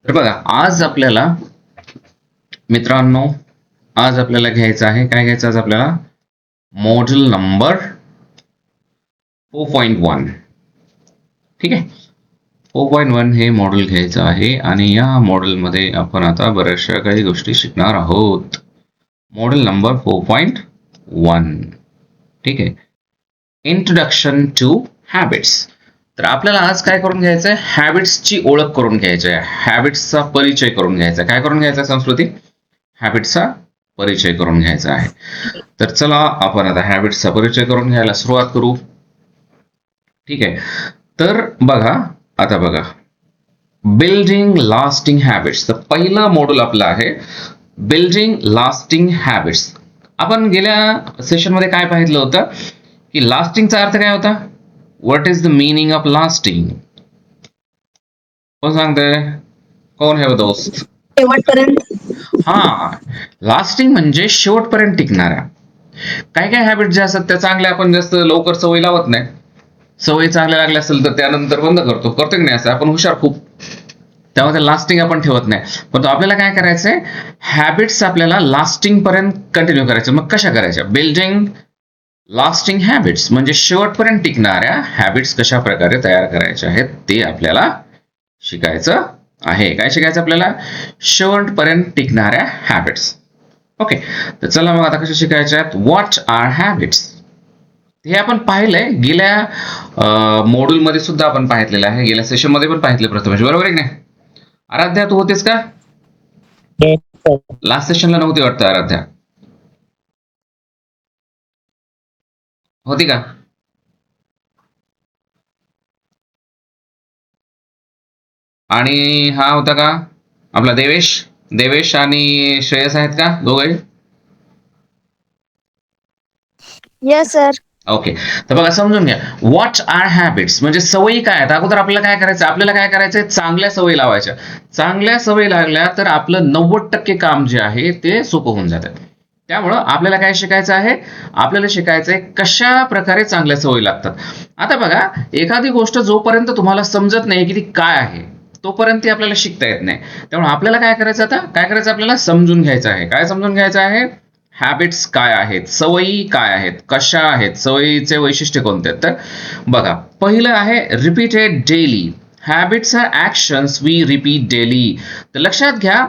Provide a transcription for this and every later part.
तर बघा आज आपल्याला मित्रांनो घ्यायचं आहे काय घ्यायचं आज आपल्याला मॉड्यूल नंबर 4.1 ठीक आहे 4.1 हे मॉड्यूल घ्यायचं आहे आणि या मॉड्यूल मध्ये आपण आता बऱ्याचशा काही गोष्टी शिकणार आहोत. मॉड्यूल नंबर 4.1 ठीक आहे इंट्रोडक्शन टू हॅबिट्स. तर आपल्याला आज काय करून घ्यायचं आहे हॅबिट्सची ओळख करून घ्यायची आहे. हॅबिट्सचा परिचय करून घ्यायचा आहे. काय करून घ्यायचा संस्कृती हॅबिट्सचा परिचय करून घ्यायचा आहे. तर चला आपण आता हॅबिट्सचा परिचय करून घ्यायला सुरुवात करू. ठीक आहे तर बघा बिल्डिंग लास्टिंग हॅबिट्स. तर पहिला मॉड्यूल आपला आहे बिल्डिंग लास्टिंग हॅबिट्स. आपण गेल्या सेशन मध्ये काय पाहिलं होतं की लास्टिंगचा अर्थ काय होता. What is the meaning of lasting. कोण सांगतंय कोण है वो दोस्त. हा लास्टिंग म्हणजे शेवटपर्यंत टिकणाऱ्या. काही काही हॅबिट जे असतात त्या चांगल्या आपण जास्त लवकर सवय लावत नाही. सवय चांगल्या लागल्या असेल तर त्यानंतर बंद करतो की नाही. असं आपण हुशार खूप त्यामध्ये लास्टिंग आपण ठेवत नाही. परंतु आपल्याला काय करायचंय हॅबिट्स आपल्याला लास्टिंग पर्यंत कंटिन्यू करायचं. मग कशा करायच्या बिल्डिंग लास्टिंग हॅबिट्स म्हणजे शेवटपर्यंत टिकणाऱ्या हॅबिट्स कशा प्रकारे तयार करायच्या आहेत ते आपल्याला शिकायचं आहे. काय शिकायचं आपल्याला शेवटपर्यंत टिकणाऱ्या हॅबिट्स. ओके तर चला मग आता कशा शिकायच्या आहेत. व्हॉट आर हॅबिट्स हे आपण पाहिलंय गेल्या मॉड्यूल मध्ये सुद्धा आपण पाहिलेलं आहे. गेल्या सेशन मध्ये पण पाहिलं प्रथमेश बरोबर आहे की नाही. आराध्या तू होतेस का लास्ट सेशनला नव्हती वाटतं. आराध्या होती का. आणि हा होता का आपला देवेश आणि श्रेयस आहेत का दोघे. Yes sir. ओके तर बघा समजून घ्या व्हॉट आर हॅबिट्स म्हणजे सवयी काय आहेत. अगोदर आपल्याला काय करायचं आपल्याला काय करायचंय चांगल्या सवयी लावायच्या. चांगल्या सवयी लागल्या तर आपलं 90% काम जे आहे ते सोपं होऊन जातं. त्यामुळं आपल्याला काय शिकायचं आहे आपल्याला शिकायचं आहे कशा प्रकारे चांगल्या सवयी लागतात. आता बघा एखादी गोष्ट जोपर्यंत तुम्हाला समजत नाही की ती काय आहे तोपर्यंत ती आपल्याला शिकता येत नाही. त्यामुळे आपल्याला काय करायचं आता काय करायचं आपल्याला समजून घ्यायचं आहे. काय समजून घ्यायचं आहे हॅबिट्स काय आहेत सवयी काय आहेत कशा आहेत सवयीचे वैशिष्ट्य कोणते आहेत. तर बघा पहिलं आहे repeated daily. Habits are actions we repeat daily. तर लक्षात घ्या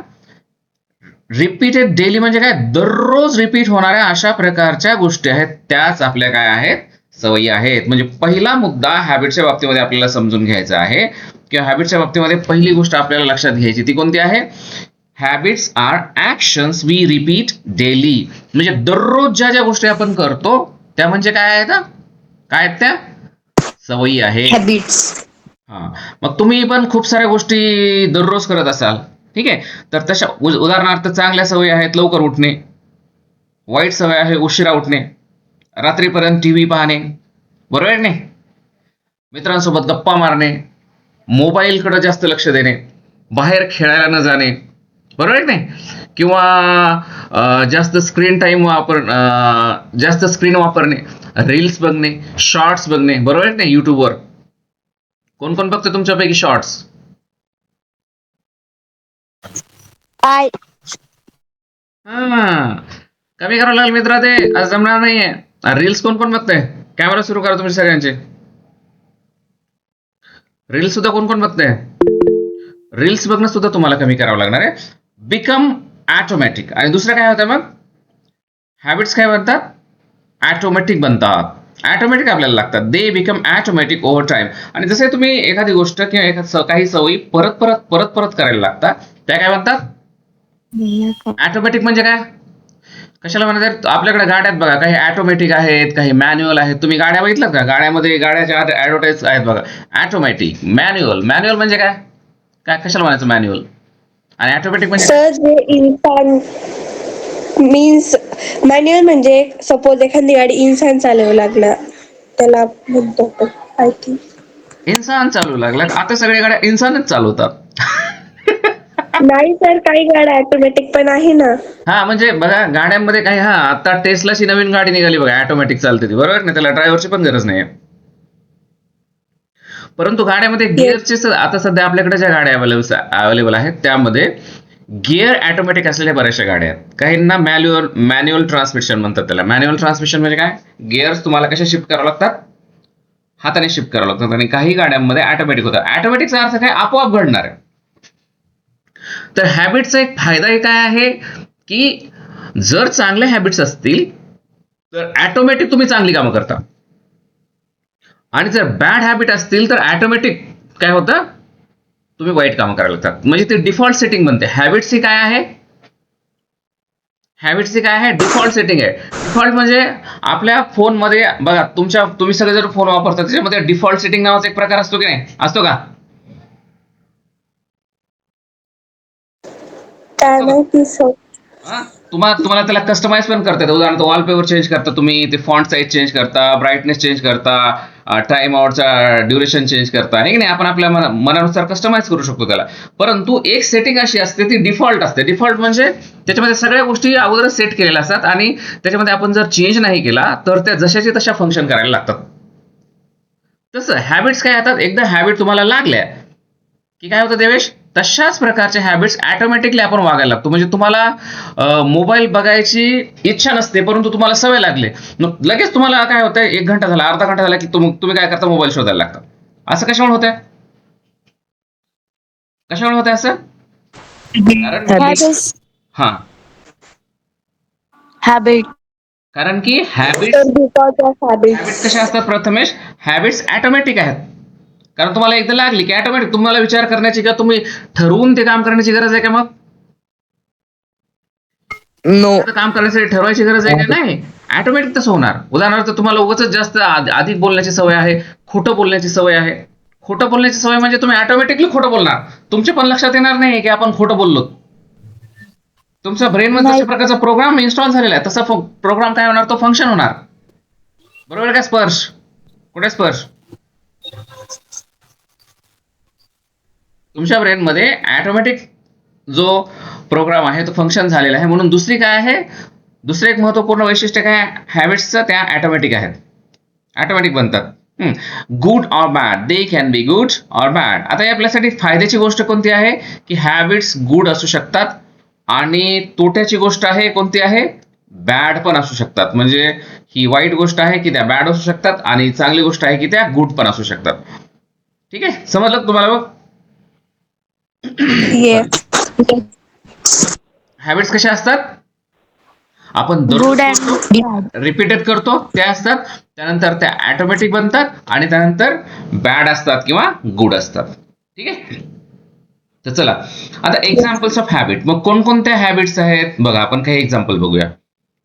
रिपीटेड डेली म्हणजे काय दररोज रिपीट होणाऱ्या अशा प्रकारच्या गोष्टी आहेत त्याच आपल्या काय आहेत सवयी आहेत. म्हणजे पहिला मुद्दा हॅबिटच्या बाबतीमध्ये आपल्याला समजून घ्यायचा आहे किंवा हॅबिटच्या बाबतीमध्ये पहिली गोष्ट आपल्याला लक्षात घ्यायची ती कोणती आहे habits are actions we repeat daily. म्हणजे दररोज ज्या ज्या गोष्टी आपण करतो त्या म्हणजे काय आहेत काय आहेत त्या सवयी आहेत हॅबिट्स. हा मग तुम्ही पण खूप साऱ्या गोष्टी दररोज करत असाल ठीक आहे. तर तशा उदाहरणार्थ चांगल्या सवयी आहेत लवकर उठणे. वाईट सवय आहे उशिरा उठणे रात्रीपर्यंत टीव्ही पाहणे बरोबर आहे नाही. मित्रांसोबत गप्पा मारणे मोबाईलकडे जास्त लक्ष देणे बाहेर खेळायला न जाणे बरोबर आहे नाही. किंवा जास्त स्क्रीन टाइम जास्त स्क्रीन वापरणे रील्स बघणे शॉर्ट्स बघणे बरोबर आहे नाही. युट्यूबवर कोण कोण बघते तुमच्यापैकी शॉर्ट्स. आय हा कमी करावं लागेल मित्रा ते आज जमणार नाहीये. रील्स कोण कोण बघताय कॅमेरा सुरू करा तुम्ही सगळ्यांचे. रील्स सुद्धा कोण कोण बघताय रील्स बघणं सुद्धा तुम्हाला कमी करावं लागणार आहे. Become automatic. आणि दुसरं काय होतं मग हॅबिट्स काय बनतात ऑटोमॅटिक बनतात. ऑटोमॅटिक आपल्याला लागतात they become automatic over time. आणि जसे तुम्ही एखादी गोष्ट किंवा काही सवयी परत परत परत परत करायला लागतात त्या काय बनतात ऑटोमॅटिक. म्हणजे काय कशाला म्हणतात आपल्याकडे गाड्यात बघा काही ऑटोमॅटिक आहेत काही मॅन्युअल आहेत. तुम्ही गाड्या बघितल्यात का गाड्यामध्ये गाड्याच्या आत ऍडव्हर्टाईज आहेत बघा ऑटोमॅटिक मॅन्युअल म्हणजे काय काय कशाला म्हणायचं मॅन्युअल आणि ऑटोमॅटिक म्हणजे सर जे इन्सान मीन्स मॅन्युअल म्हणजे सपोज एखादी गाडी इन्सान चालवू लागला त्याला म्हणतो आपण आय थिंक. इन्सान चालू लागला आता सगळ्या गाड्या इन्सानच चालवतात. नाही सर काही गाड्या ऑटोमॅटिक पण आहे ना. हा म्हणजे बघा गाड्यांमध्ये काही हा आता टेस्लाची नवीन गाडी निघाली बघा ऑटोमॅटिक चालते ती बरोबर नाही त्याला ड्रायव्हरची पण गरज नाही. परंतु गाड्यामध्ये गिअरचे आता सध्या आपल्याकडे ज्या गाड्या अवेलेबल आहेत त्यामध्ये गिअर ऑटोमॅटिक असलेल्या बऱ्याचशा गाड्या आहेत. काहींना मॅन्युअल ट्रान्समिशन म्हणतात त्याला. मॅन्युअल ट्रान्समिशन म्हणजे काय, गिअर्स तुम्हाला कशा शिफ्ट करावं लागतात, हाताने शिफ्ट करावं लागतात. आणि काही गाड्यांमध्ये ऑटोमॅटिक होतं. ऑटोमॅटिकचा अर्थ काय, आपोआप घडणार आहे. तर हॅबिटचा एक फायदा काय आहे की जर चांगले हॅबिट्स असतील तर ऑटोमॅटिक तुम्ही चांगली कामं करता, आणि जर बॅड हॅबिट असतील तर ऑटोमॅटिक काय होतं, तुम्ही वाईट कामं करायला लागतात. म्हणजे ते डिफॉल्ट सेटिंग बनते. हॅबिट्सची काय आहे, डिफॉल्ट सेटिंग आहे. डिफॉल्ट म्हणजे आपल्या फोनमध्ये बघा, तुम्ही सगळे जर फोन वापरता त्याच्यामध्ये डिफॉल्ट सेटिंग नावाचा एक प्रकार असतो की नाही, असतो का? काय माहिती सर. तुम्हाला त्याला कस्टमाइज पण करता येतं. उदाहरणार्थ वॉलपेपर चेंज करता तुम्ही, ते फॉन्ट साईज चेंज करता, ब्राईटनेस चेंज करता, टाइम आउटचा ड्युरेशन चेंज करता, हे की नाही. आपण आपल्या मनानुसार कस्टमाइज करू शकतो त्याला. परंतु एक सेटिंग अशी असते ती डिफॉल्ट असते. डिफॉल्ट म्हणजे त्याच्यामध्ये सगळ्या गोष्टी अगोदरच सेट केलेल्या असतात आणि त्याच्यामध्ये आपण जर चेंज नाही केला तर त्या जशाची तशा फंक्शन करायला लागतात. तसं हॅबिट्स काय येतात, एकदा हॅबिट तुम्हाला लागल्या की काय होतं देवेश, तशाच प्रकारचे हॅबिट्स ऑटोमॅटिकली आपण वागायला लागतो. म्हणजे तुम्हाला मोबाईल बघायची इच्छा नसते परंतु तुम्हाला सवय लागली, लगेच तुम्हाला काय होतं, 1 घंटा झाला, अर्धा घंटा झाला की तुम्ही काय करता, मोबाईल शोधायला लागता. असं कशामुळे होतंय, असं? हा, कारण की हॅबिट्स कशा असतात, प्रथमेश हॅबिट्स ऑटोमॅटिक आहेत. कारण तुम्हाला एकदा लागली की ऑटोमॅटिक तुम्हाला विचार करण्याची किंवा तुम्ही ठरवून ते काम करण्याची गरज आहे का, मग काम करण्यासाठी ठरवायची गरज आहे का, नाही. ऑटोमॅटिक तसं होणार. उदाहरणार्थ तुम्हाला उगाच जास्त अधिक बोलण्याची सवय आहे, खोटं बोलण्याची सवय आहे. खोटं बोलण्याची सवय म्हणजे तुम्ही ऑटोमॅटिकली खोटं बोलणार. तुमच्या पण लक्षात येणार नाही की आपण खोटं बोललो. तुमच्या ब्रेनमध्ये तशा प्रकारचा प्रोग्राम इन्स्टॉल झालेला आहे. तसा प्रोग्राम काय होणार, तो फंक्शन होणार. बरोबर का? स्पर्श कुठे, स्पर्श तुमच्या ब्रेनमध्ये ऑटोमॅटिक जो प्रोग्राम आहे तो फंक्शन झालेला आहे. म्हणून दुसरी काय आहे, दुसरे एक महत्वपूर्ण वैशिष्ट्य काय हॅबिट्सचं, त्या ऑटोमॅटिक आहेत, ऑटोमॅटिक बनतात. Good or bad, they can be good or bad. आता आपल्यासाठी फायद्याची गोष्ट कोणती आहे की हॅबिट्स गुड असू शकतात, आणि तोट्याची गोष्ट आहे कोणती आहे, बॅड पण असू शकतात. म्हणजे ही वाईट गोष्ट आहे की त्या बॅड असू शकतात, आणि चांगली गोष्ट आहे की त्या गुड पण असू शकतात. ठीक आहे, समजलं तुम्हाला? बघ, हॅबिट्स कशा असतात, आपण रिपीटेड करतो त्या असतात, त्यानंतर त्या ऑटोमॅटिक बनतात, आणि त्यानंतर बॅड असतात किंवा गुड असतात. ठीक आहे. तर चला आता एक्झाम्पल्स ऑफ हॅबिट. मग कोणकोणत्या हॅबिट्स आहेत बघा, आपण काही एक्झाम्पल बघूया.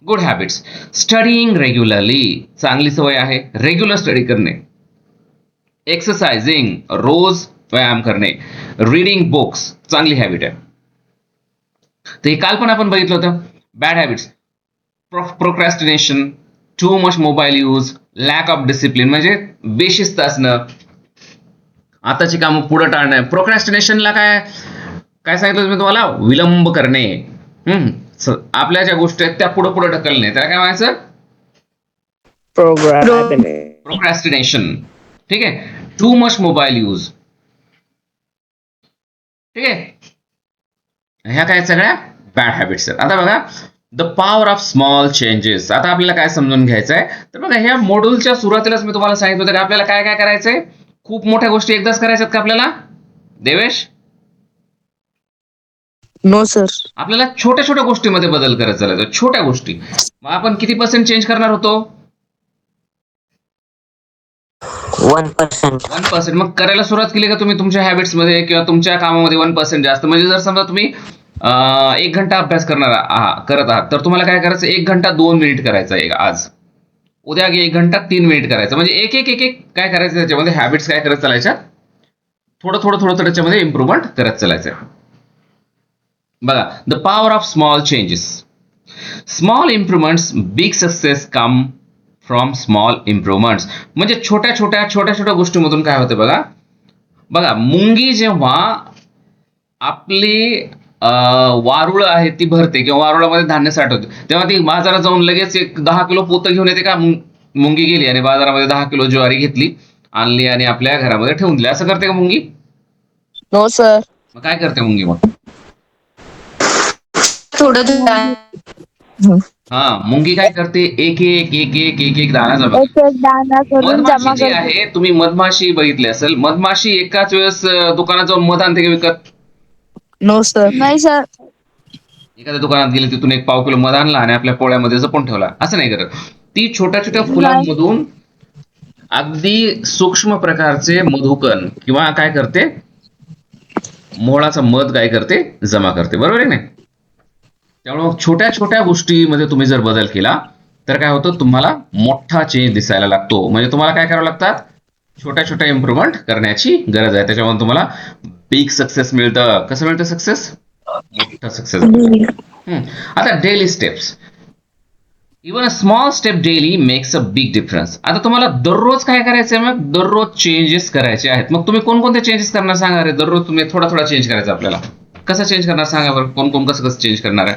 गुड हॅबिट्स, स्टडीइंग रेग्युलरली, चांगली सवय आहे रेग्युलर स्टडी करणे. एक्सरसाइजिंग, रोज व्यायाम करणे. रीडिंग बुक्स, चांगली हॅबिट आहे. तर हे काल पण आपण बघितलं होतं. Bad habits, procrastination, too much mobile use, lack of discipline म्हणजे बेशिस्त असणं, आताची कामं पुढे टाळणं. प्रोक्रॅस्टिनेशनला काय काय सांगितलं मी तुम्हाला, विलंब करणे. आपल्या ज्या गोष्टी आहेत त्या पुढे ढकलणे, त्याला काय म्हणायचं, प्रोक्रॅस्टिनेशन. ठीक आहे. टू मच मोबाईल यूज, ठीक आहे. ह्या काय सगळ्या बॅड हॅबिट्स आहेत. आता बघा, the power of small changes. आता आपल्याला काय समजून घ्यायचं आहे, तर बघा ह्या मॉड्यूलच्या सुरुवातीलाच मी तुम्हाला सांगितलं होतं की आपल्याला काय काय करायचंय, खूप मोठ्या गोष्टी एकदाच करायच्यात का आपल्याला, देवेश? No sir. आपल्याला छोट्या छोट्या गोष्टीमध्ये बदल करत चालायचा, छोट्या गोष्टी. मग आपण किती पर्सेंट चेंज करणार होतो, 1%. 1%. मग करायला सुरुवात केली का तुम्ही तुमच्या हॅबिट्स मध्ये किंवा तुमच्या कामामध्ये 1% जास्त. म्हणजे जर समजा तुम्ही 1 घंटा अभ्यास करत आहात, तर तुम्हाला काय करायचं, 1 घंटा 2 मिनिट करायचा आहे आज, उद्या 1 घंटा 3 मिनिट करायचं. म्हणजे एक एक एक एक काय करायचं, त्याच्यामध्ये हॅबिट्स काय करत चालायच्या, थोडं थोडं थोडं त्याच्यामध्ये इम्प्रुव्हमेंट करत चालायचं. बघा, the power of small changes, small improvements, big success come from small improvements. म्हणजे छोट्या छोट्या गोष्टीमधून काय होतं बघा. बघा, मुंगी जेव्हा आपली वारुळ आहे ती भरते किंवा वारुळामध्ये धान्य साठवते, तेव्हा ती बाजारात जाऊन लगेच एक 10 किलो पोतं घेऊन येते का. मुंगी गेली आणि बाजारामध्ये 10 किलो ज्वारी घेतली आणली आणि आपल्या घरामध्ये ठेवून दिली. असं करते का मुंगी? No sir. मग काय करते मुंगी मग? थोडं थोडं हा, मुंगी काय करते? एक एक एक एक एक एक दाणा जमा करते. एक एक दाना करून मधमाशी जमा जी करतो. आहे, तुम्ही मधमाशी बघितली असेल, मधमाशी एकाच वेळेस दुकानात जाऊन मध आणते का विकत? No sir. नाही सर. एखाद्या दुकानात गेली, तिथून एक पाव किलो मध आणला आणि आपल्या पोळ्यामध्ये जपून ठेवला, असं नाही करत. ती छोट्या छोट्या फुलांमधून अगदी सूक्ष्म प्रकारचे मधुकण किंवा काय करते, मोळाचा मध काय करते, जमा करते. बरोबर आहे नाही? त्यामुळे छोट्या छोट्या गोष्टीमध्ये तुम्ही जर बदल केला तर काय होतं, तुम्हाला मोठा चेंज दिसायला लागतो. म्हणजे तुम्हाला काय करावं लागतात, छोट्या छोट्या इम्प्रुव्हमेंट करण्याची गरज आहे. त्याच्यामुळे तुम्हाला बिग सक्सेस मिळतं. कसं मिळतं सक्सेस? मोठं सक्सेस. आता daily steps. Even a small step daily makes a big difference. आता तुम्हाला दररोज काय करायचंय? मग दररोज चेंजेस करायचे आहेत. मग तुम्ही कोणकोणते चेंजेस करणार सांगा रे? दररोज तुम्ही थोडा थोडा चेंज करायचा आपल्याला. कसं चेंज करणार सांगा बरं? कोण कोण कसं कसं चेंज करणार आहे?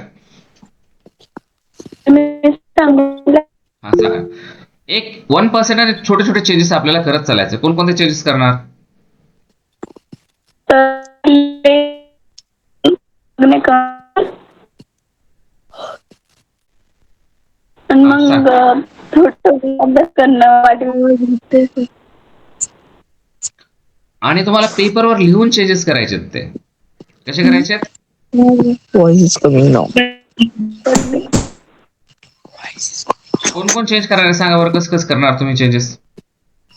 हा, सांगा. एक 1% आणि छोटे छोटे चेंजेस आपल्याला करत चालायचे. कोणकोणते चेंजेस करणार? हा, सांग. मग थोडं अभ्यास करणं आणि तुम्हाला पेपरवर लिहून चेंजेस करायचे आहेत. ते कसे करायचे आहेत? Voice is coming now. कोण कोण चेंज करणार आहे सांगा बरं? कसं कसं करणार तुम्ही चेंजेस?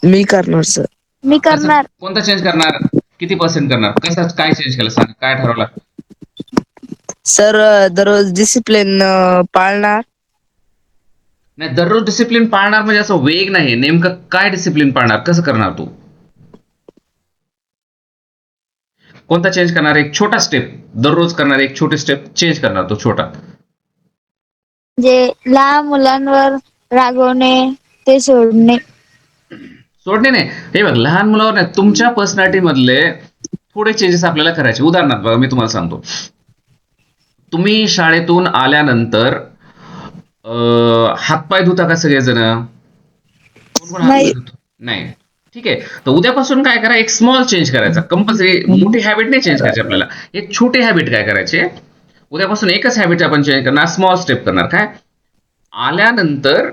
मी करणार सर. मी करणार. कोणता चेंज करणार? किती पर्सेंट करणार? कसं काय चेंज केलं सांग? काय ठरवलं? सर दररोज डिसिप्लिन पाळणार. नाही, दररोज डिसिप्लिन पाळणार म्हणजे असं वेग नाही. नेमकं काय डिसिप्लिन पाळणार? कसं करणार तू? कोणता चेंज करणार? एक छोटा स्टेप दररोज करणार, एक छोटी स्टेप चेंज करणार तो छोटा. जे लहान मुलांवर रागवणे ते सोडणे. सोडणे नाही. हे बघ, लहान मुलावर नाही, तुमच्या पर्सनॅलिटी मधले थोडे चेंजेस आपल्याला करायचे. उदाहरणार्थ बघा, मी तुम्हाला सांगतो. तुम्ही शाळेतून आल्यानंतर हातपाय धुता का सगळेजण? कोण कोण हातपाय नाही. धुतो? नाही. ठीक आहे. तर उद्यापासून काय करा, एक स्मॉल चेंज करायचा. कंपल्सरी मोठी हॅबिट नाही चेंज करायची आपल्याला. एक छोटे हॅबिट काय करायचे, उद्यापासून एकच हॅबिट आपण चेंज करणार. स्मॉल स्टेप करणार. काय? आल्यानंतर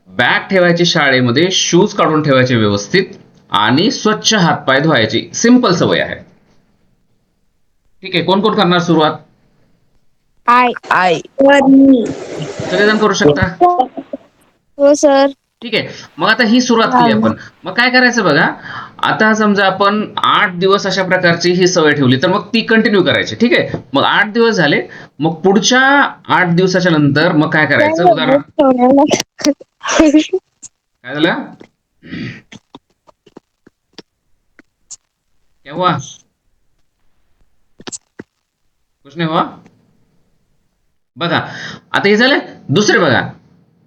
बॅग ठेवायची शाळेमध्ये, शूज काढून ठेवायचे व्यवस्थित आणि स्वच्छ हातपाय धुवायची. सिंपल सवय आहे. ठीक आहे. कोण कोण करणार सुरुवात? आय. सगळेजण करू शकता? हो सर. ठीक आहे. मग आता ही सुरुवात केली आपण. मग काय करायचं बघा, आता समजा आपण 8 दिवस अशा प्रकारची ही सवय ठेवली, तर मग ती कंटिन्यू करायची. ठीक आहे. मग 8 दिवस झाले. मग पुढच्या 8 दिवसाच्या नंतर मग काय करायचं? उदाहरण काय झालं? क्या हुआ? कुछ नाही हुआ? बघा, आता हे झालं. दुसरे बघा,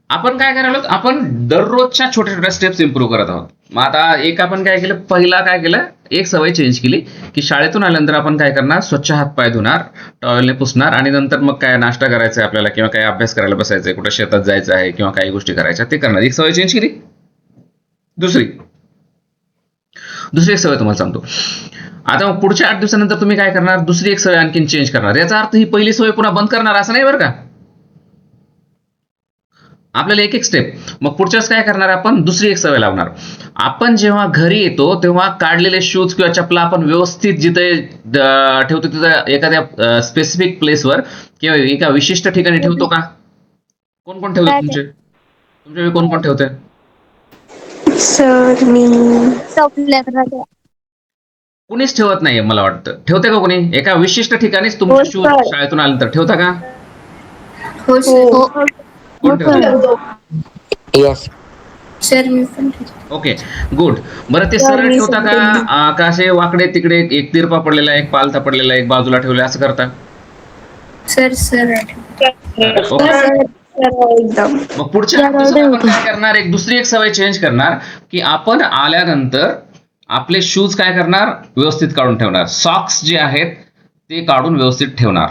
आपण काय करायला, आपण दररोजच्या छोट्या छोट्या स्टेप्स इम्प्रूव्ह करत आहोत. मग आता एक आपण काय केलं, पहिला काय केलं, एक सवय चेंज केली की शाळेतून आल्यानंतर आपण काय करणार, स्वच्छ हातपाय धुणार, टॉवेलने पुसणार आणि नंतर मग काय नाश्ता करायचा आहे आपल्याला किंवा काय अभ्यास करायला बसायचं आहे, कुठं शेतात जायचं आहे किंवा काही गोष्टी करायच्या ते करणार. एक सवय चेंज केली. दुसरी एक सवय तुम्हाला सांगतो. आता मग पुढच्या 8 दिवसानंतर तुम्ही काय करणार, दुसरी एक सवय आणखीन चेंज करणार. याचा अर्थ ही पहिली सवय पुन्हा बंद करणार असं नाही बरं का. आपल्याला एक एक स्टेप. मग पुढच्याच काय करणार, आपण दुसरी एक सवय लावणार. आपण जेव्हा घरी येतो तेव्हा काढलेले शूज किंवा चपला आपण व्यवस्थित जिथे ठेवतो तिथं एखाद्या स्पेसिफिक प्लेसवर किंवा एका विशिष्ट ठिकाणी ठेवतो का? कोण कोण ठेवतो तुमच्या कोण कोण ठेवते? सर मी कुणीच ठेवत नाहीये मला वाटतं. ठेवते का कोणी? एका विशिष्ट ठिकाणीच तुमचे शूज शाळेतून आल्यानंतर ठेवता का? कोण ठेवतो? येस सर मी पण ओके, गुड. बरं, ते सरळ ठेवता का असे वाकडे तिकडे, एक तिरपा पडलेला, एक पालथा पडलेला, एक बाजूला ठेवला, असं करता? Sir okay. मग पुढच्या दिवसात आपण काय करणार, एक दुसरी एक सवय चेंज करणार की आपण आल्यानंतर आपले शूज काय करणार, व्यवस्थित काढून ठेवणार. सॉक्स जे आहेत ते काढून व्यवस्थित ठेवणार.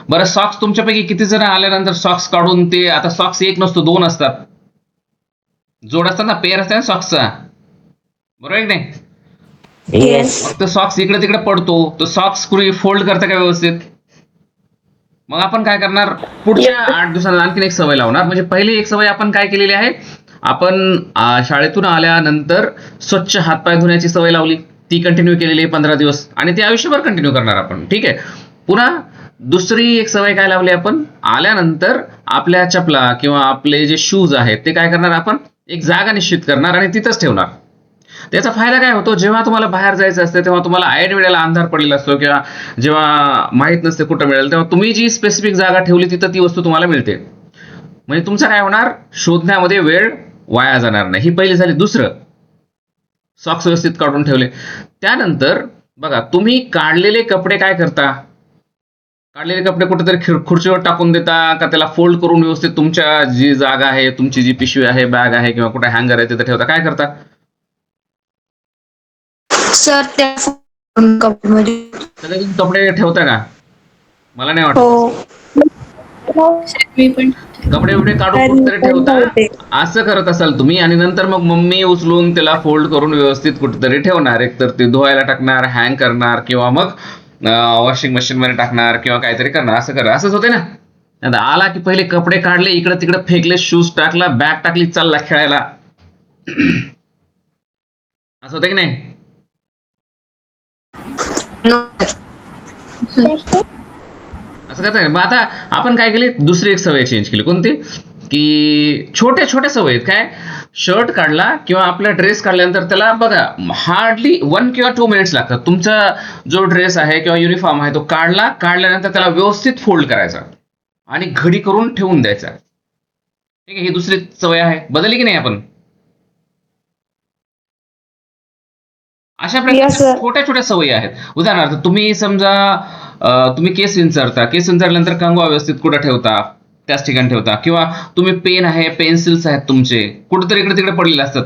बरं, सॉक्स तुमच्यापैकी किती जण आल्यानंतर सॉक्स काढून, ते आता सॉक्स एक नसतो 2 असतात, जोड असतात ना, पेअर असतात ना सॉक्सचा, बरोबर आहे की नाही? येस. मग तो सॉक्स इकडे तिकडे पडतो, तो सॉक्स कुणी फोल्ड करतं का व्यवस्थित? मग आपण काय करणार, पुढच्या 8 दिवसांना आणखीन एक सवय लावणार. म्हणजे पहिली एक सवय आपण काय केलेली आहे, आपण शाळेतून आल्यानंतर स्वच्छ हातपाय धुण्याची सवय लावली, ती कंटिन्यू केलेली आहे 15 दिवस, आणि ती आयुष्यभर कंटिन्यू करणार आपण. ठीक आहे. पुन्हा दुसरी एक सवय काय लावली आपण, आल्यानंतर आपल्या चपला किंवा आपले जे शूज आहेत ते काय करणार आपण, एक जागा निश्चित करणार आणि तिथंच ठेवणार. त्याचा फायदा काय होतो, जेव्हा तुम्हाला बाहेर जायचं असते तेव्हा तुम्हाला ऐन वेळेला अंधार पडलेला असतो किंवा जेव्हा माहित नसते कुठं मिळेल, तेव्हा तुम्ही जी स्पेसिफिक जागा ठेवली तिथं ती वस्तू तुम्हाला मिळते. म्हणजे तुमचं काय होणार, शोधण्यामध्ये वेळ वाया जाणार नाही. ही पहिली झाली. दुसरं, सॉक्स व्यवस्थित काढून ठेवले. त्यानंतर बघा, तुम्ही काढलेले कपडे काय करता, काढलेले कपडे कुठेतरी खुर्चीवर टाकून देता का त्याला फोल्ड करून व्यवस्थित तुमच्या जी जागा आहे, तुमची जी पिशवी आहे, बॅग आहे किंवा कुठे हँगर आहे तिथे ठेवता, काय करता? सर त्या कपमध्ये. सगळे तुम्ही कपडे ठेवता का? मला नाही वाटत. हो. मी पण. कपडे बिपडे काढून आणि कुठेतरी पण ठेवता, ठेवते. असं करत असाल तुम्ही, आणि नंतर मग मम्मी उचलून त्याला फोल्ड करून व्यवस्थित कुठेतरी ठेवणार. एकतर ते धुवायला टाकणार, हँग करणार, किंवा मग वॉशिंग मशीन मध्ये टाकणार किंवा काहीतरी करणार. असं करा, असंच होते ना. आता आला की पहिले कपडे काढले, इकडे तिकडे फेकले, शूज टाकला, बॅग टाकली, चालला खेळायला. असं होतं की नाही? असं करता. मग आता आपण काय केली, दुसरी एक सवय चेंज केली. कोणती? की छोट्या छोट्या सवयी आहेत. काय, शर्ट काढला किंवा आपला ड्रेस काढल्यानंतर त्याला बघा हार्डली 1 किंवा 2 मिनिट्स लागतात. तुमचा जो ड्रेस आहे किंवा युनिफॉर्म आहे तो काढल्यानंतर त्याला व्यवस्थित फोल्ड करायचा आणि घडी करून ठेवून द्यायचा. ठीक आहे. ही दुसरी सवय आहे. बदलली की नाही आपण? अशा Yes, प्रकारच्या sir. छोट्या छोट्या सवयी आहेत. उदाहरणार्थ, तुम्ही समजा तुम्ही केस विंचरता, केस विंचरल्यानंतर कंगवा व्यवस्थित कुठं ठेवता, त्याच ठिकाणी ठेवता. किंवा तुम्ही पेन आहे, पेन्सिल्स आहेत तुमचे, कुठेतरी इकडे तिकडे पडलेले असतात,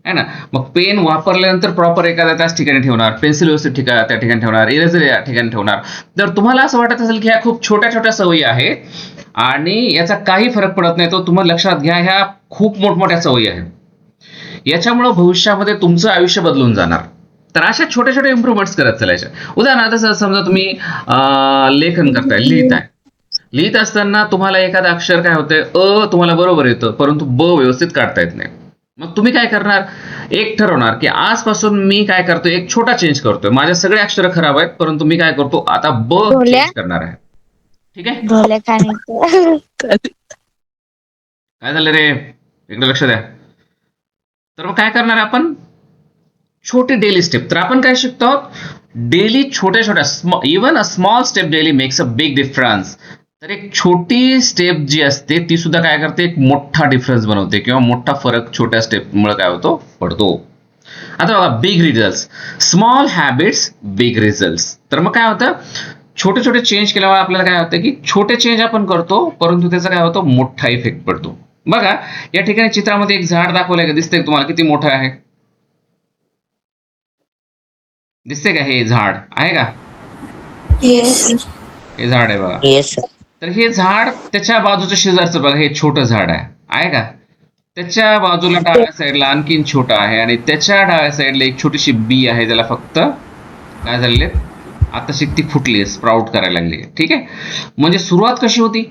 है ना. मग पेन वापरल्यानंतर प्रॉपर एखाद्या त्याच ठिकाणी ठेवणार, पेन्सिल व्यवस्थित त्या ठिकाणी ठेवणार, इरेजर या ठिकाणी ठेवणार. तर तुम्हाला असं वाटत असेल की ह्या खूप छोट्या छोट्या सवयी आहेत आणि याचा काही फरक पडत नाही, तो तुम्हाला लक्षात घ्या, ह्या खूप मोठमोठ्या सवयी आहेत. याच्यामुळे भविष्यामध्ये तुमचं आयुष्य बदलून जाणार. तर अशा छोट्या छोट्या इम्प्रुव्हमेंट्स करत चालायच्या. उदाहरणार्थ, समजा तुम्ही लेखन करताय, लिहिताय. लिहित असताना तुम्हाला एखादं अक्षर काय होतंय, तुम्हाला बरोबर येतं, परंतु ब व्यवस्थित काढता येत नाही. मग तुम्ही काय करणार, एक ठरवणार की आजपासून मी काय करतोय, एक छोटा चेंज करतोय. माझे सगळे अक्षर खराब आहेत, परंतु मी काय करतो, आता ब चेंज करणार आहे. ठीक आहे. ढोल्या खाण्याचं. काय झालं रे, इकडे लक्ष द्या. तर मग काय करणार आपण, छोटे डेली स्टेप. तर आपण काय शिकतो, डेली छोट्या छोट्या, even a small step daily makes a big difference. तर एक छोटी स्टेप जी असते ती सुद्धा काय करते, एक मोठा डिफरन्स बनवते किंवा मोठा फरक छोट्या स्टेपमुळे काय होतो, पडतो. आता बघा, big result, small habits big result. तर मग काय होतं, छोटे छोटे चेंज केल्यामुळे आपल्याला काय होतं की छोटे चेंज आपण करतो, परंतु त्याचा काय होतो, मोठा इफेक्ट पडतो. बघा, या ठिकाणी चित्रामध्ये एक झाड दाखवलंय का, दिसतंय तुम्हाला किती मोठं आहे? दिसते का, हे झाड आहे का? येस. हे झाड आहे बघा. येस. तर हे झाड, त्याच्या बाजूचं शेजारचं बघा, हे छोटं झाड आहे का? त्याच्या बाजूला डाव्या साईडला आणखीन छोटं आहे, आणि त्याच्या डाव्या साईडला एक छोटीशी बी आहे, त्याला फक्त काय झालेले, आता ती फुटली, स्प्राउट करायला लागली. ठीक आहे. म्हणजे सुरुवात कशी होती,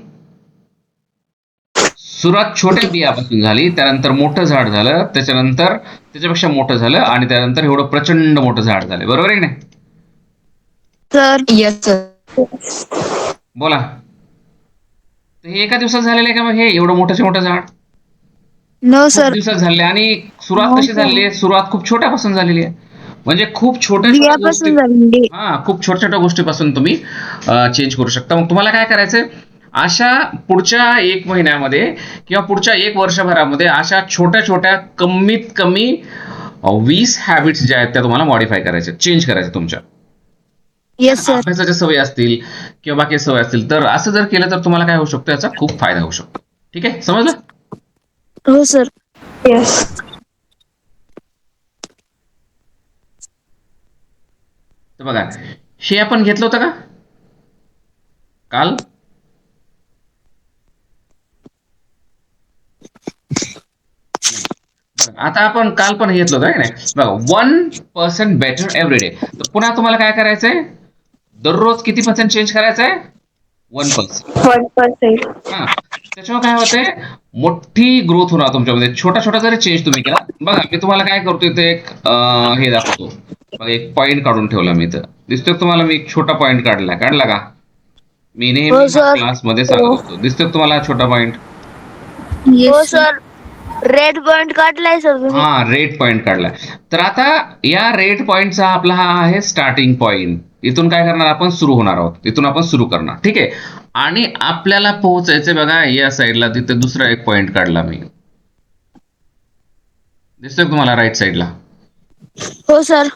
सुरुवात छोट्या बियापासून झाली, त्यानंतर मोठं झाड झालं, त्याच्यानंतर त्याच्यापेक्षा मोठं झालं, आणि त्यानंतर एवढं प्रचंड मोठं झाड झालं. बरोबर आहे की नाही? सर. Yes sir. बोला. तर हे एका दिवसात झालेलं आहे का मग हे एवढं मोठं मोठं झाड? नो खूप सर. दिवसात झाले. आणि सुरुवात हो, कशी झालेली आहे, सुरुवात खूप छोट्यापासून झालेली आहे. म्हणजे खूप छोट्या छोट्या गोष्टी, बियापासून झालेली. खूप छोट्या छोट्या गोष्टीपासून तुम्ही चेंज करू शकता. मग तुम्हाला काय करायचंय, अशा पुढच्या 1 महिन्यामध्ये किंवा पुढच्या 1 वर्षभरामध्ये अशा छोट्या छोट्या कमीत कमी 20 हॅबिट्स ज्या आहेत त्या तुम्हाला मॉडिफाय करायच्या, चेंज करायच्या तुमच्या. Yes sir. अभ्यासाच्या सवयी असतील किंवा बाकी सवय असतील, तर असं जर केलं तर तुम्हाला काय होऊ शकतं, याचा खूप फायदा होऊ शकतो. ठीक आहे, समजलं? हो सर. येस. तर बघा, हे आपण घेतलं होतं का काल? आता आपण काल पण घेतलं होतं है नाही बघा 1% बेटर एव्हरी डे. तर पुन्हा तुम्हाला काय करायचंय दररोज किती पर्सेंट चेंज करायचंय 1%. 1%. हा त्याच्यामुळे काय होतंय मोठी ग्रोथ होणार तुमच्यामध्ये. छोटा छोटा जरी चेंज तुम्ही केला बघा मी तुम्हाला काय करतो इथे एक हे दाखवतो बघा एक पॉईंट काढून ठेवला मी इथं दिसतोय का तुम्हाला मी एक छोटा पॉईंट काढला का मी हो नेहमी सर. क्लासमध्ये सांगत असतो दिसतोय का तुम्हाला हा छोटा पॉईंट हो सर. रेड पॉइंट काढलाय सर तुम्ही. हा रेड पॉईंट काढला. तर आता या रेड पॉईंटचा आपला हा आहे स्टार्टिंग पॉईंट. इथून काय करणार आपण सुरू होणार आहोत इथून आपण सुरू करणार ठीक आहे. आणि आपल्याला पोहोचायचे बघा या साईडला तिथे दुसरा एक पॉईंट काढला मी दिसतोय का तुम्हाला राईट साईडला. हो सर.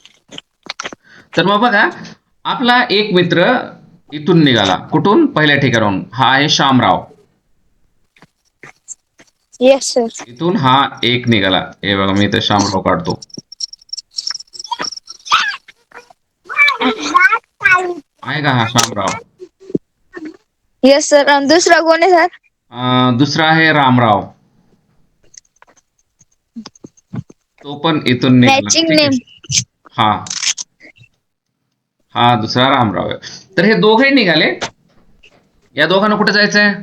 तर मग बघा आपला एक मित्र इथून निघाला कुठून पहिल्या ठिकाणाहून हा आहे शामराव. Yes sir. इथून हा एक निघाला हे बघा मी इथे शामराव काढतो. आहे का हा शामराव. Yes sir. आणि दुसरा कोण आहे सर? दुसरा आहे रामराव. तो पण इथून निघाला मॅचिंग ठीक नेम. आहे. हा हा दुसरा रामराव आहे. तर हे दोघे निघाले. या दोघांना कुठे जायचंय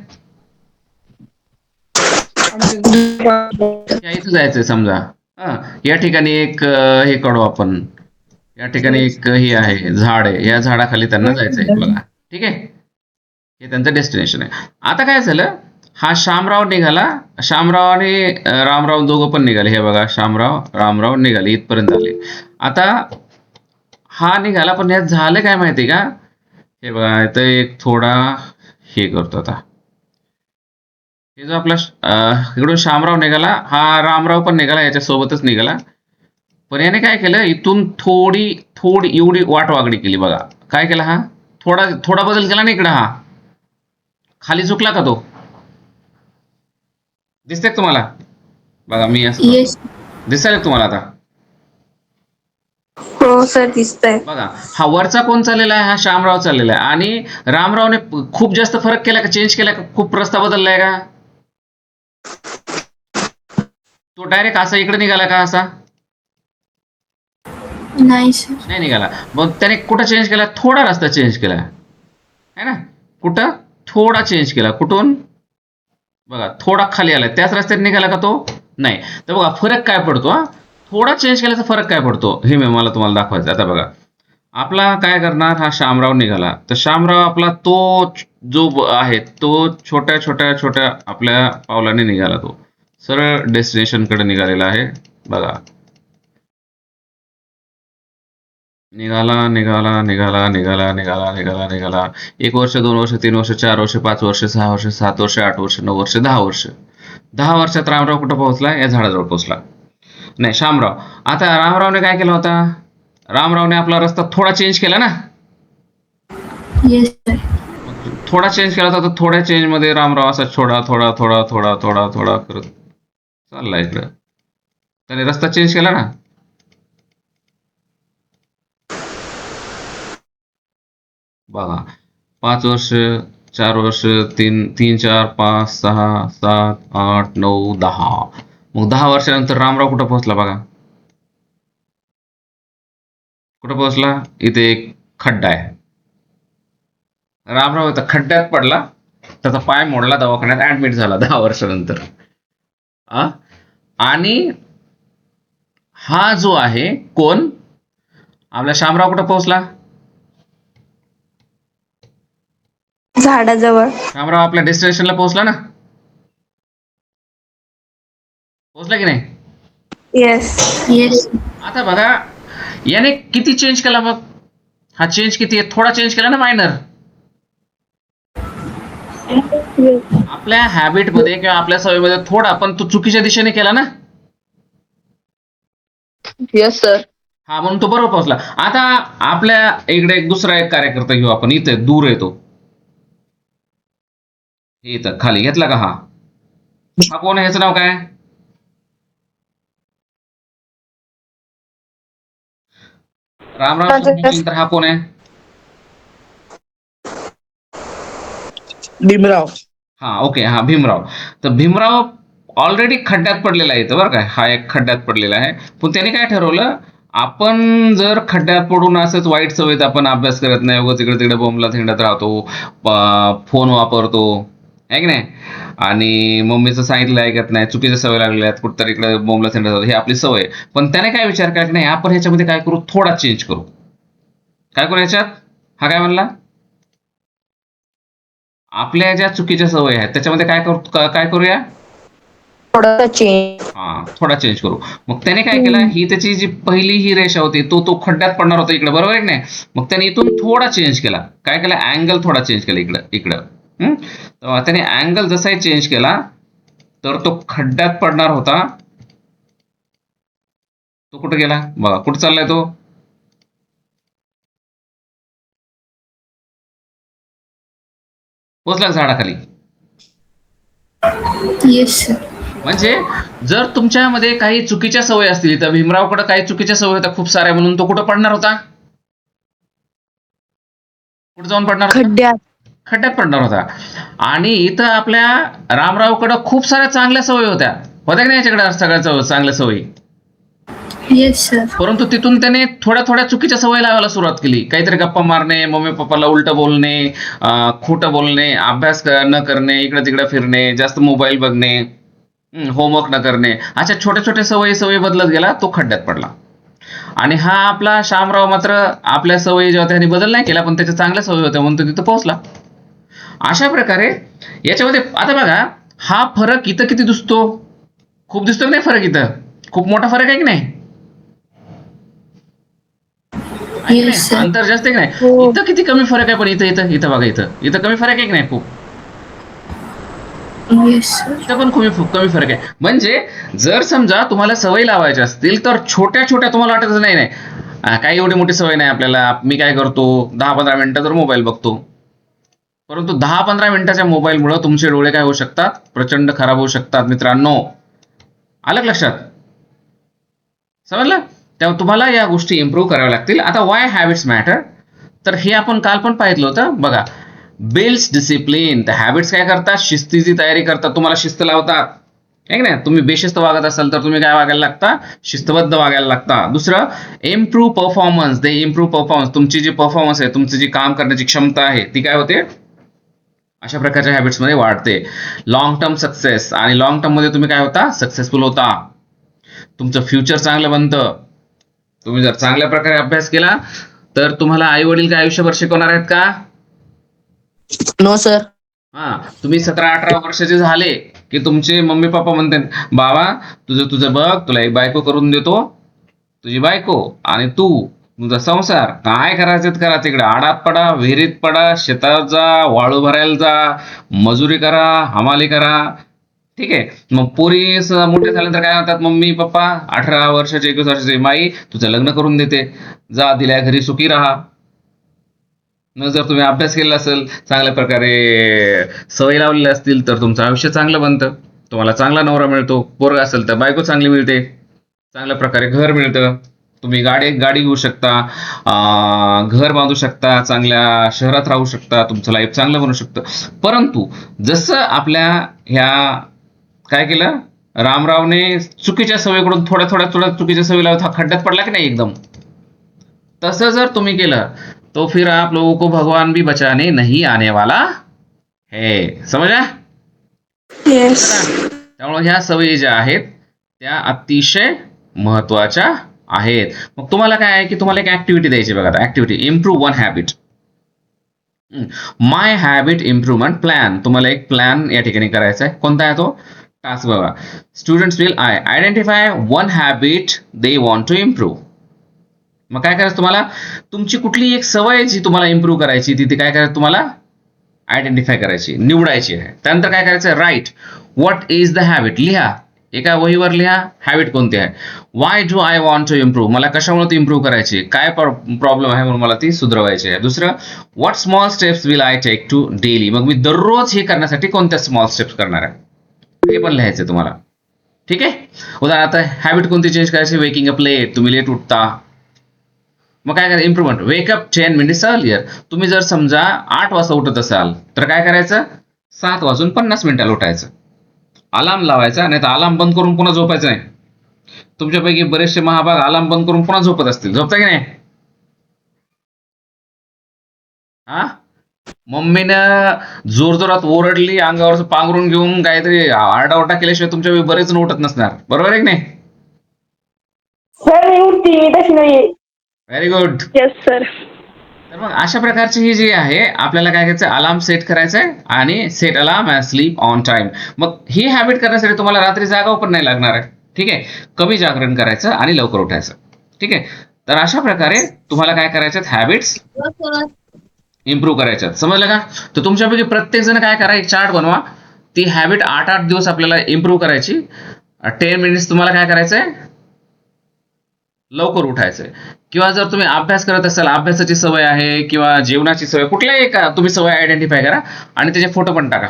या इथं जायचंय समजा. हा या ठिकाणी एक हे काढू आपण या ठिकाणी एक हे आहे झाड आहे या झाडाखाली त्यांना जायचंय बघा ठीक आहे. हे त्यांचं डेस्टिनेशन आहे. आता काय झालं हा शामराव निघाला. शामराव आणि रामराव दोघं पण निघाले हे बघा शामराव रामराव निघाले इथपर्यंत आले. आता हा निघाला पण यात झालं काय माहिती का हे बघा इथं एक थोडा हे करतो आता हे जो आपला इकडून शामराव निघाला हा रामराव पण निघाला याच्या सोबतच निघाला. पण याने काय केलं इथून थोडी एवढी वाटवागडी केली बघा. काय केलं हा थोडा बदल केला ना इकडं हा खाली झुकला का तो दिसतंय का तुम्हाला बघा मी असं येस. दिसायला का तुम्हाला आता हो सर दिसतंय. बघा हा वरचा कोण चाललेला आहे हा शामराव चाललेला आहे आणि रामरावने खूप जास्त फरक केला का चेंज केला का खूप रस्ता बदललाय का तो डायरेक्ट असा इकडे निघाला का असा नाही सर. नाही निघाला. मग त्याने कुठं चेंज केला थोडा रस्ता चेंज केला है ना कुठं थोडा चेंज केला कुठून बघा थोडा खाली आला त्याच रस्त्याने निघाला का तो नाही. तर बघा फरक काय पडतो हा थोडा चेंज केल्याचा फरक काय पडतो हे मी मला तुम्हाला दाखवायचं. आता बघा आपला काय करणार हा शामराव निघाला तर शामराव आपला तो जो आहे तो छोट्या छोट्या छोट्या आपल्या पावलाने निघाला तो सरळ डेस्टिनेशन कडे निघालेला आहे बघा निघाला निघाला निघाला निघाला निघाला निघाला निघाला 1 वर्ष 2 वर्ष 3 वर्ष 4 वर्ष 5 वर्ष 6 वर्ष 7 वर्ष 8 वर्ष 9 वर्ष 10 वर्ष 10 वर्षात रामराव कुठं पोहोचला या झाडाजवळ पोहोचला नाही शामराव. आता रामरावने काय केलं होता रामरावने आपला रस्ता थोडा चेंज केला ना येस सर. थोडा चेंज केला होता तर थोड्या चेंज मध्ये रामराव असा थोडा थोडा थोडा थोडा थोडा थोडा करत चालला इकडं त्याने रस्ता चेंज केला ना बघा 5 वर्ष 4 वर्ष 3 4 5 6 7 8 9 10 मग 10 वर्षानंतर रामराव कुठं पोहोचला बघा कुठं पोहोचला इथे एक खड्डा आहे. रामराव इथं खड्ड्यात पडला त्याचा पाय मोडला दवाखान्यात ऍडमिट झाला 10 वर्षानंतर आणि हा जो आहे कोण आपला शामराव कुठं पोहोचला झाडाजवळ. शामराव आपल्या डेस्टिनेशनला पोहोचला ना पोहोचला की नाही. येस. येस. आता बघा याने किती चेंज केला मग हा चेंज किती आहे थोडा चेंज केला ना मायनर आपल्या हॅबिट मध्ये किंवा आपल्या सवयीमध्ये थोडा पण तो चुकीच्या दिशेने केला ना येस सर. हा म्हणून तो बरोबर पोहोचला. आता आपल्या इकडे एक दुसरा एक कार्यकर्ता घेऊ आपण इथे दूर येतो इथं खाली घेतला का हा कोण आहे ह्याचं नाव काय रामराव नंतर हा कोण आहे भीमराव. हा ओके हा भीमराव. तर भीमराव ऑलरेडी खड्ड्यात पडलेला आहे इथं बरं काय, हा एक खड्ड्यात पडलेला आहे. पण त्याने काय ठरवलं, आपण जर खड्ड्यात पडून असंच वाईट सवयीत आपण अभ्यास करत नाही, उगाच इकडे तिकडे बोंबला हिंडत राहतो, फोन वापरतो, आहे की नाही, आणि मम्मीचं सांगितलं ऐकत नाही, चुकीच्या सवय लागल्यात, कुठतरी इकडे बोंबला हिंडत राहतो, हे आपली सवय आहे. पण त्याने काय विचार केला की नाही, आपण ह्याच्यामध्ये काय करू, थोडा चेंज करू. काय करू ह्याच्यात, हा काय म्हणला, आपल्या ज्या चुकीच्या सवयी आहेत त्याच्यामध्ये काय करूया, थोडं चेंज. हा थोडा चेंज करू. मग त्याने काय केलं, ही त्याची जी पहिली ही रेषा होती तो खड्ड्यात पडणार होता इकडे, बरोबर आहे की नाही. मग त्याने इथून थोडा चेंज केला, काय केला, अँगल थोडा चेंज केला इकडं. तर त्याने अँगल जसाही चेंज केला तर तो खड्ड्यात पडणार होता, तो कुठे गेला बघा, कुठे चाललाय तो, पोचला झाडाखाली. Yes sir. म्हणजे जर तुमच्यामध्ये काही चुकीच्या सवयी असतील, तर भीमरावकडे काही चुकीच्या सवयी होत्या खूप साऱ्या, म्हणून तो कुठं पडणार होता, कुठे जाऊन पडणार होता, खड्ड्यात. खड्ड्यात पडणार होता. आणि इथं आपल्या रामरावकडे खूप साऱ्या चांगल्या सवयी होत्या की नाही, याच्याकडे सगळ्या चांगल्या सवयी. Yes sir. परंतु तिथून त्याने थोड्या थोड्या चुकीच्या सवयी लावायला सुरुवात केली, काहीतरी गप्पा मारणे, मम्मी पप्पाला उलटं बोलणे, खोटं बोलणे, अभ्यास न करणे, इकडे तिकडे फिरणे, जास्त मोबाईल बघणे, होमवर्क न करणे, अशा छोट्या छोट्या सवयी बदलत गेला, तो खड्ड्यात पडला. आणि हा आपला शामराव मात्र आपल्या सवयी जेव्हा त्यांनी बदल नाही केला, पण त्याच्या चांगल्या सवयी होत्या म्हणून तो तिथं पोहोचला. अशा प्रकारे याच्यामध्ये आता बघा, हा फरक इथं किती दिसतो, खूप दिसतो की नाही फरक, इथं खूप मोठा फरक आहे की नाही, अंतर जास्त आहे की नाही, इथं किती कमी फरक आहे, पण इथं बघा, इथं कमी फरक आहे की नाही, खूप इथं पण कमी फरक आहे. म्हणजे जर समजा तुम्हाला सवय लावायची असतील तर छोट्या छोट्या, तुम्हाला वाटत नाही काही एवढी मोठी सवय नाही आपल्याला, मी काय करतो 10-15 मिनिटं तर मोबाईल बघतो, परंतु 10-15 मिनिटाच्या मोबाईलमुळे तुमचे डोळे काय होऊ शकतात, प्रचंड खराब होऊ शकतात मित्रांनो. आलं लक्षात, समजलं. तेव्हा तुम्हाला या गोष्टी इम्प्रूव्ह कराव्या लागतील. आता वाय हॅबिट्स मॅटर, तर हे आपण काल पण पाहिलं होतं बघा, बिल्ड्स डिसिप्लिन. तर हॅबिट्स काय करतात, शिस्तीची तयारी करतात, तुम्हाला शिस्त लावतात, आहे की नाही. तुम्ही बेशिस्त वागत असाल तर तुम्ही काय वागायला लागता, शिस्तबद्ध वागायला लागता. दुसरं, इम्प्रूव्ह परफॉर्मन्स. दे इम्प्रूव्ह परफॉर्मन्स, तुमची जी परफॉर्मन्स आहे, तुमची जी काम करण्याची क्षमता आहे ती काय होते, अशा प्रकारच्या हॅबिट्समध्ये वाढते. लॉंग टर्म सक्सेस, आणि लॉंग टर्म मध्ये तुम्ही काय होता, सक्सेसफुल होता, तुमचं फ्युचर चांगलं बनतं. तुम्ही जर चांगल्या प्रकारे अभ्यास केला तर तुम्हाला आई वडील काय आयुष्यभर शिकवणार आहेत का, नो सर. हा, तुम्ही 17-18 वर्षाचे झाले की तुमचे मम्मी पप्पा म्हणतात, बाबा तुझं बघ, तुला एक बायको करून देतो, तुझी बायको आणि तुझा संसार, काय करायचं करा, तिकडे आडात पडा, विहिरीत पडा, शेतात जा, वाळू भरायला जा, मजुरी करा, हमाली करा, ठीक आहे. मग पोरी मोठे झाल्यानंतर काय म्हणतात मम्मी पप्पा, 18 वर्षाचे 21 वर्षाचे, माई तुझं लग्न करून देते, जा दिल्या घरी सुखी राहा. न जर तुम्ही अभ्यास केला असेल, चांगल्या प्रकारे सवयी लावलेल्या असतील तर तुमचं आयुष्य चांगलं बनतं, तुम्हाला चांगला नवरा मिळतो, पोरगा असेल तर बायको चांगली मिळते, चांगल्या प्रकारे घर मिळतं, तुम्ही गाडी घेऊ शकता, घर बांधू शकता, चांगल्या शहरात राहू शकता, तुमचं लाईफ चांगलं बनू शकतं. परंतु जसं आपल्या ह्या काय केलं, रामरावने चुकीच्या सवयीकडून थोड्या चुकीच्या सवयी लावत हा खड्ड्यात पडला की नाही एकदम, तसं जर तुम्ही केलं तो फिर आप लोगों को भगवान भी बचाने नहीं आने वाला है, समजा. येस. त्यामुळे ह्या सवयी ज्या आहेत त्या अतिशय महत्वाच्या आहेत. मग तुम्हाला काय आहे की तुम्हाला एक ऍक्टिव्हिटी द्यायची बघा, आता ऍक्टिव्हिटी, इम्प्रूव्ह वन हॅबिट, माय हॅबिट इम्प्रुव्हमेंट प्लॅन. तुम्हाला एक प्लॅन या ठिकाणी करायचा आहे. कोणता आहे तो टास्क बघा, students will identify one habit they want to improve. मग काय करायचं, तुम्हाला तुमची कुठली एक सवय जी तुम्हाला इम्प्रूव्ह करायची ती काय करायचं, तुम्हाला आयडेंटिफाय करायची, निवडायची आहे. त्यानंतर काय करायचं, write what is the habit, लिहा, एका वहीवर लिहा हॅबिट कोणती आहे. Why do I want to improve, मला कशामुळे ती इम्प्रूव्ह करायची, काय प्रॉब्लेम आहे म्हणून मला ती सुधारवायची आहे. दुसरं, what small steps will I take to daily, मग मी दररोज हे करण्यासाठी कोणत्या स्मॉल स्टेप्स करणार आहे हे पण लिहायचं तुम्हाला, ठीक आहे. उदाहरणार्थ हॅबिट कोणती चेंज करायची, वेकिंग अप लेट, तुम्ही लेट उठता, मग काय करायचं, इम्प्रुव्हमेंट, वेकअप 10 मिनिट्स अर्लियर. तुम्ही जर समजा 8 वाजता उठत असाल तर काय करायचं, 7:50 उठायचं. अलार्म लावायचा, नाही तर अलार्म बंद करून पुन्हा झोपायचं नाही. तुमच्यापैकी बरेचसे महाभाग अलार्म बंद करून पुन्हा झोपत असतील. झोपता की नाही? हा, मम्मीनं जोरजोरात ओरडली, अंगावरचं पांघरून घेऊन काहीतरी आरडाओरडा केल्याशिवाय तुमच्या बरेच जण उठत नसणार. बरोबर आहे की नाही? सर मी उठती, मी तशी नाही. Very good. Yes sir. तर मग अशा प्रकारची ही जी आहे, आपल्याला काय करायचं, अलार्म सेट करायचा आहे आणि set alarm and sleep on time. मग ही हॅबिट करण्यासाठी तुम्हाला रात्री जागावं पण नाही लागणार आहे. ठीक आहे, कमी जागरण करायचं आणि लवकर उठायचं. ठीक आहे, तर अशा प्रकारे तुम्हाला काय करायच्यात, हॅबिट्स इम्प्रूव्ह करायच्यात. समजलं का? तर तुमच्यापैकी प्रत्येक जण काय करा, एक चार्ट बनवा. ती हॅबिट 8-8 दिवस आपल्याला इम्प्रूव्ह करायची. 10 मिनिट्स तुम्हाला काय करायचंय, लवकर उठायचंय. किंवा जर तुम्ही अभ्यास करत असाल, अभ्यासाची सवय आहे किंवा जेवणाची सवय, कुठल्याही एका तुम्ही सवय आयडेंटिफाय करा आणि त्याचे फोटो पण टाका.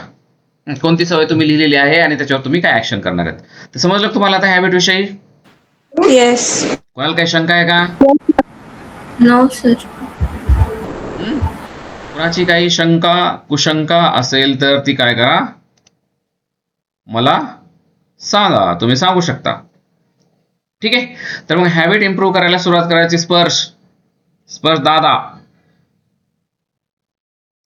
कोणती सवय तुम्ही लिहिलेली आहे आणि त्याच्यावर तुम्ही काय ऍक्शन करणार आहेत. तर समजलं का तुम्हाला आता हॅबिट विषयी? येस. कोणाला काही शंका आहे का? No sir. कुणाची काही शंका कुशंका असेल तर ती काय करा, मला सांगा. तुम्ही सांगू शकता. ठीक आहे, तर मग हॅबिट इम्प्रूव्ह करायला सुरुवात करायची. स्पर्श दादा